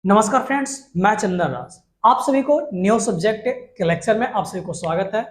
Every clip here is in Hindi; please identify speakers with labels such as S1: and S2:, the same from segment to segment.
S1: नमस्कार फ्रेंड्स, मैं चंदन राज। आप सभी को न्यू सब्जेक्ट के लेक्चर में आप सभी को स्वागत है।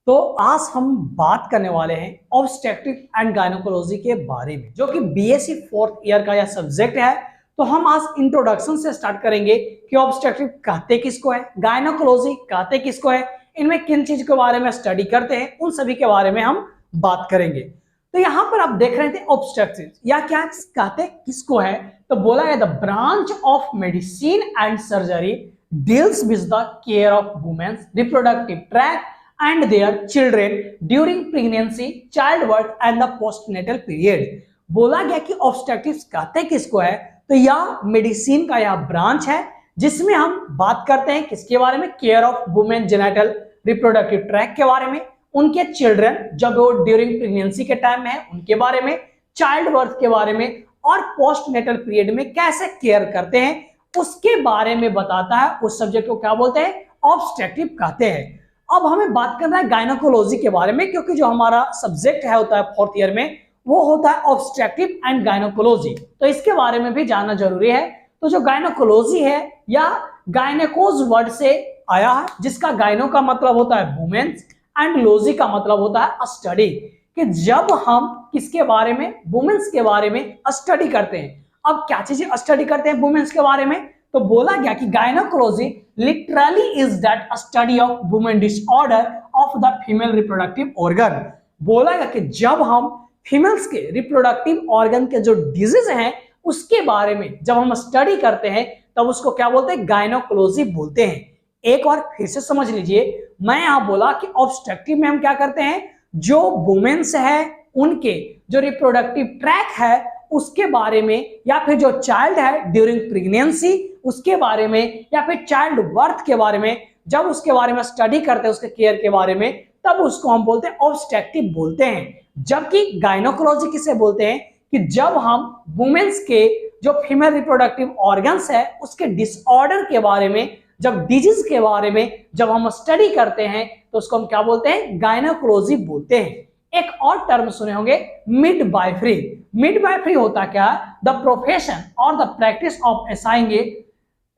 S1: तो आज हम बात करने वाले हैं ऑब्स्टेट्रिक एंड गायनोकोलॉजी के बारे में, जो कि बीएससी 4th ईयर का यह सब्जेक्ट है। तो हम आज इंट्रोडक्शन से स्टार्ट करेंगे कि ऑब्स्टेट्रिक कहते किसको है, गायनोकोलॉजी कहते किसको है, इनमें किन चीज के बारे में स्टडी करते हैं, उन सभी के बारे में हम बात करेंगे। तो यहाँ पर आप देख रहे थे ऑब्स्टेट्रिक या क्या कहते किसको है, तो बोला है the branch of medicine and surgery deals with the care of women's reproductive tract and their children during pregnancy, child birth and the postnatal period. बोला गया कि ऑब्स्टेट्रिक्स कहते किसको है, तो यह मेडिसिन का यह ब्रांच है जिसमें हम बात करते हैं किसके बारे में, care of women genital reproductive tract के बारे में, उनके चिल्ड्रन जब वो ड्यूरिंग प्रेगनेंसी के टाइम में है उनके बारे में, चाइल्ड बर्थ के बारे में और पोस्टनेटल पीरियड में कैसे केयर करते हैं उसके बारे में बताता है। उस सब्जेक्ट को क्या बोलते हैं, ऑब्स्टेट्रिक कहते हैं। अब हमें बात करना है गायनोकोलॉजी के बारे में, क्योंकि जो हमारा सब्जेक्ट है होता है 4th ईयर में वो होता है ऑब्स्टेट्रिक एंड गायनोकोलॉजी, तो इसके बारे में भी जानना जरूरी है। तो जो गायनोकोलॉजी है या गायनेकोज वर्ड से आया है, जिसका गायनो का मतलब होता है वुमेन्स एंड लॉजी का मतलब होता है स्टडी, कि जब हम किसके बारे में, वुमेन्स के बारे में स्टडी करते हैं। अब क्या चीजें स्टडी करते हैं वुमेन्स के बारे में, तो बोला गया कि gynaecology literally is that study of women disorder of the female reproductive organ. बोला गया कि जब हम फीमेल्स के रिप्रोडक्टिव ऑर्गन के जो डिजीज हैं उसके बारे में जब हम स्टडी करते हैं तब उसको क्या बोलते हैं, गायनोकोलॉजी बोलते हैं। एक बार फिर से समझ लीजिए, मैं यहां बोला कि ऑब्स्ट्रक्टिव में हम क्या करते हैं, जो वुमेन्स है उनके जो रिप्रोडक्टिव ट्रैक है उसके बारे में, या फिर जो चाइल्ड है ड्यूरिंग प्रेगनेंसी उसके बारे में, या फिर चाइल्ड बर्थ के बारे में, जब उसके बारे में स्टडी करते हैं उसके केयर के बारे में, तब उसको हम बोलते हैं ऑब्स्ट्रक्टिव बोलते हैं। जबकि गायनोकोलॉजी किसे बोलते हैं, कि जब हम वुमेन्स के जो फीमेल रिप्रोडक्टिव ऑर्गन्स है उसके डिसऑर्डर के बारे में, जब डिजीज के बारे में जब हम स्टडी करते हैं तो उसको हम क्या बोलते हैं, गायनोकोलॉजी बोलते हैं। एक और टर्म सुने होंगे, मिडवाइफरी। मिडवाइफरी होता क्या है, द प्रोफेशन और the practice of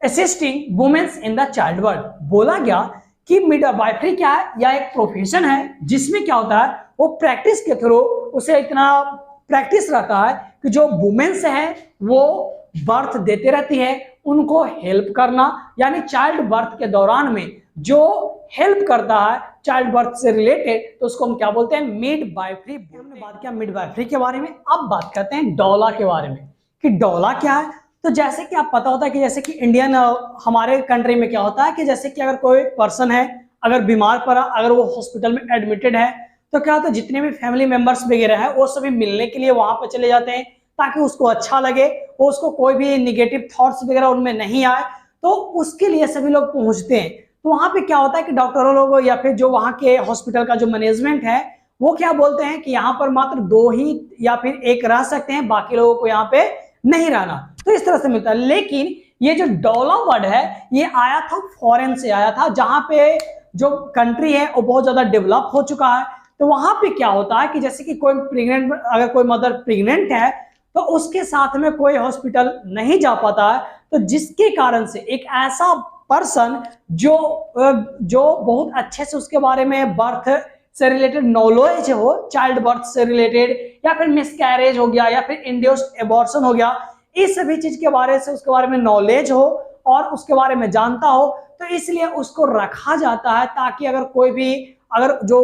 S1: assisting women's in the child birth. बोला गया कि मिडवाइफरी क्या है, यह एक प्रोफेशन है जिसमें क्या होता है, वो प्रैक्टिस के थ्रू उसे इतना प्रैक्टिस रहता है कि जो वुमेन्स है वो बर्थ देते रहती है उनको हेल्प करना, यानी चाइल्ड बर्थ के दौरान में जो हेल्प करता है चाइल्ड बर्थ से रिलेटेड, तो उसको हम क्या बोलते हैं, मिडवाइफरी। हमने बात किया मिडवाइफरी के बारे में, अब बात करते हैं डॉला के बारे में कि डॉला क्या है। तो जैसे कि आप पता होता है कि जैसे कि इंडियन हमारे कंट्री में क्या होता है कि जैसे कि अगर कोई पर्सन है अगर बीमार पड़ा, अगर वो हॉस्पिटल में एडमिटेड है, तो क्या होता है जितने भी फैमिली मेंबर्स वगैरह है वो सभी मिलने के लिए वहां पर चले जाते हैं ताकि उसको अच्छा लगे, वो उसको कोई भी निगेटिव थॉट्स वगैरह उनमें नहीं आए, तो उसके लिए सभी लोग पहुंचते हैं। तो वहां पे क्या होता है कि डॉक्टरों लोग या फिर जो वहां के हॉस्पिटल का जो मैनेजमेंट है वो क्या बोलते हैं कि यहाँ पर मात्र 2 ही या फिर 1 रह सकते हैं, बाकी लोगों को यहाँ पे नहीं रहना। तो इस तरह से मिलता है। लेकिन ये जो डॉला वर्ड है ये आया था फॉरेन से आया था, जहां पे जो कंट्री है वो बहुत ज्यादा डेवलप हो चुका है। तो वहां पे क्या होता है कि जैसे कि कोई प्रेग्नेंट, अगर कोई मदर प्रेग्नेंट है तो उसके साथ में कोई हॉस्पिटल नहीं जा पाता है, तो जिसके कारण से एक ऐसा पर्सन जो बहुत अच्छे से उसके बारे में बर्थ से रिलेटेड नॉलेज हो, चाइल्ड बर्थ से रिलेटेड, या फिर मिसकैरेज हो गया, या फिर इंड्यूस्ड एबॉर्शन हो गया, इस सभी चीज के बारे से उसके बारे में नॉलेज हो और उसके बारे में जानता हो, तो इसलिए उसको रखा जाता है ताकि अगर कोई भी, अगर जो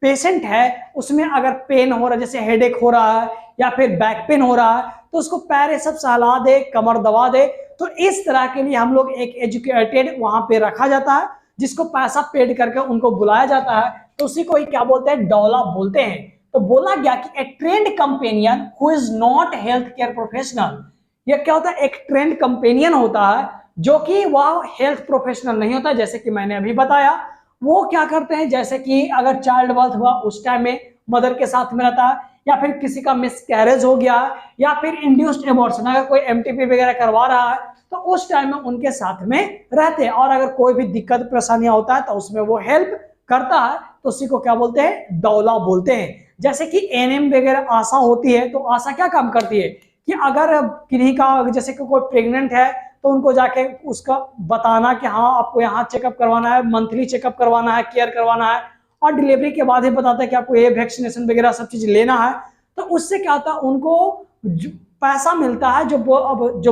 S1: पेशेंट है उसमें अगर पेन हो रहा है, जैसे हेडेक हो रहा है या फिर बैक पेन हो रहा है, तो उसको पैर ये सब सहला दे, कमर दबा दे, तो इस तरह के लिए हम लोग एक एजुकेटेड वहां पे रखा जाता है, जिसको पैसा पेड करके उनको बुलाया जाता है, तो उसी को ही क्या बोलते हैं, डॉला बोलते हैं। तो बोला गया कि a trained companion who is not health care professional, ये क्या होता है, एक ट्रेंड कंपेनियन होता है जो कि वह हेल्थ प्रोफेशनल नहीं होता, जैसे कि मैंने अभी बताया। वो क्या करते हैं, जैसे कि अगर चाइल्ड बर्थ हुआ उस टाइम में मदर के साथ में रहता है, या फिर किसी का मिसकैरेज हो गया, या फिर इंड्यूस्ड एबॉर्शन, अगर कोई एमटीपी वगैरह करवा रहा है तो उस टाइम में उनके साथ में रहते हैं, और अगर कोई भी दिक्कत परेशानियां होता है तो उसमें वो हेल्प करता है, तो उसी को क्या बोलते हैं, डॉला बोलते हैं। जैसे कि एनएम वगैरह आशा होती है, तो आशा क्या काम करती है कि अगर किन्हीं का, जैसे कि कोई प्रेग्नेंट है तो उनको जाके उसका बताना कि हाँ आपको यहाँ चेकअप करवाना है, मंथली चेकअप करवाना है, केयर करवाना है, और डिलीवरी के बाद ही बताता है कि आपको ये वैक्सीनेशन वगैरह सब चीज लेना है। तो उससे क्या होता है, उनको पैसा मिलता है, जो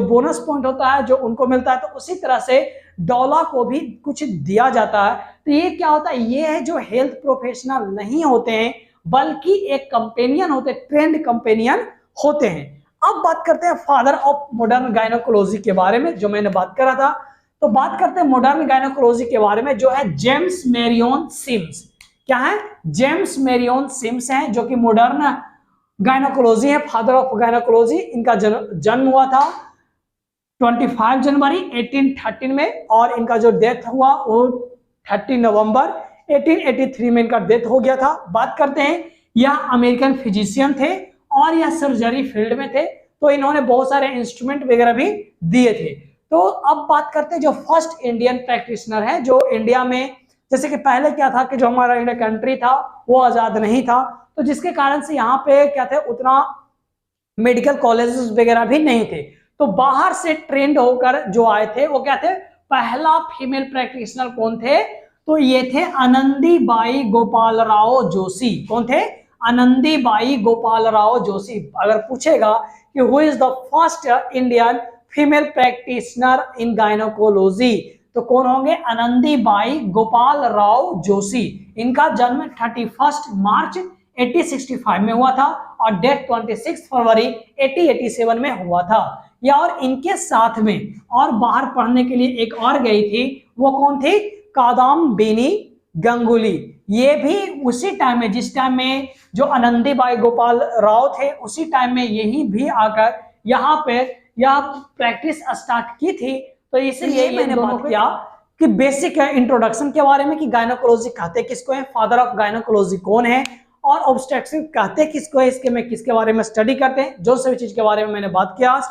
S1: बोनस पॉइंट होता है जो उनको मिलता है। तो उसी तरह से डॉला को भी कुछ दिया जाता है। तो ये क्या होता है, ये है जो हेल्थ प्रोफेशनल नहीं होते हैं बल्कि एक कंपेनियन होते हैं, ट्रेंड कंपेनियन होते हैं। अब बात करते हैं फादर ऑफ मॉडर्न गायनोकोलॉजी के बारे में, जो मैंने बात करा था। तो बात करते हैं मॉडर्न गायनोकोलॉजी के बारे में, जो है जेम्स मैरियन सिम्स। क्या है? जेम्स मैरियन सिम्स हैं, जो कि मॉडर्न गायनोकोलॉजी है, फादर ऑफ गायनोकोलॉजी। इनका जन्म हुआ था 25 जनवरी 1813 में, और इनका जो डेथ हुआ वो 30 नवंबर 1883 में इनका डेथ हो गया था। बात करते हैं, यह अमेरिकन फिजिशियन थे और यह सर्जरी फील्ड में थे। तो इन्होंने बहुत सारे इंस्ट्रूमेंट वगैरह भी दिए थे। तो अब बात करते हैं जो फर्स्ट इंडियन प्रैक्टिशनर है जो इंडिया में, जैसे कि पहले क्या था कि जो हमारा इंडिया कंट्री था वो आजाद नहीं था, तो जिसके कारण से यहाँ पे क्या थे, उतना मेडिकल कॉलेजेस वगैरह भी नहीं थे। तो बाहर से ट्रेंड होकर जो आए थे वो क्या थे, पहला फीमेल प्रैक्टिशनर कौन थे, तो ये थे आनंदीबाई गोपाल राव जोशी। कौन थे? आनंदीबाई गोपाल राव जोशी। अगर पूछेगा कि who is the first Indian female practitioner in gynaecology, तो कौन होंगे? आनंदीबाई गोपाल राव जोशी। इनका जन्म 31 मार्च 1865 में हुआ था और डेथ 26 फरवरी 1887 में हुआ था। या और इनके साथ में और बाहर पढ़ने के लिए एक और गई थी, वो कौन थी? कादम्बिनी गंगुली। ये भी उसी टाइम में, जिस टाइम में जो आनंदीबाई गोपाल राव थे, उसी टाइम में यही भी आकर यहाँ पे यह प्रैक्टिस स्टार्ट की थी। तो इसलिए मैंने बात किया कि बेसिक इंट्रोडक्शन के बारे में कि गायनोकोलॉजी कहते किसको है, फादर ऑफ गायनोकोलॉजी कौन है, और ऑब्स्टेट्रिक कहते किसको है, इसके मैं किसके बारे में स्टडी करते हैं, जो सभी चीज के बारे में मैंने बात किया।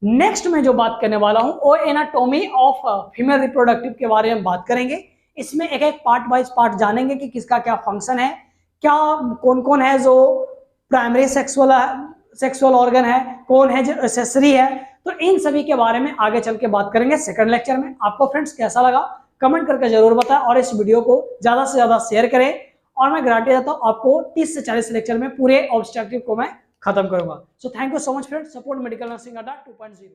S1: नेक्स्ट में जो बात करने वाला हूं वो एनाटॉमी ऑफ फीमेल रिप्रोडक्टिव के बारे में बात करेंगे। इसमें एक एक पार्ट वाइज पार्ट जानेंगे कि किसका क्या फंक्शन है, क्या कौन कौन है जो प्राइमरी सेक्सुअल ऑर्गन है, कौन है जो एक्सेसरी है। तो इन सभी के बारे में आगे चल के बात करेंगे सेकंड लेक्चर में। आपको फ्रेंड्स कैसा लगा कमेंट करके जरूर बताएं, और इस वीडियो को ज्यादा से ज्यादा शेयर करें। और मैं गारंटी देता हूं आपको 30 से 40 लेक्चर में पूरे ऑब्स्ट्रक्टिव को मैं खत्म करूंगा। So thank you so much friends, support medical nursing अड्डा 2.0।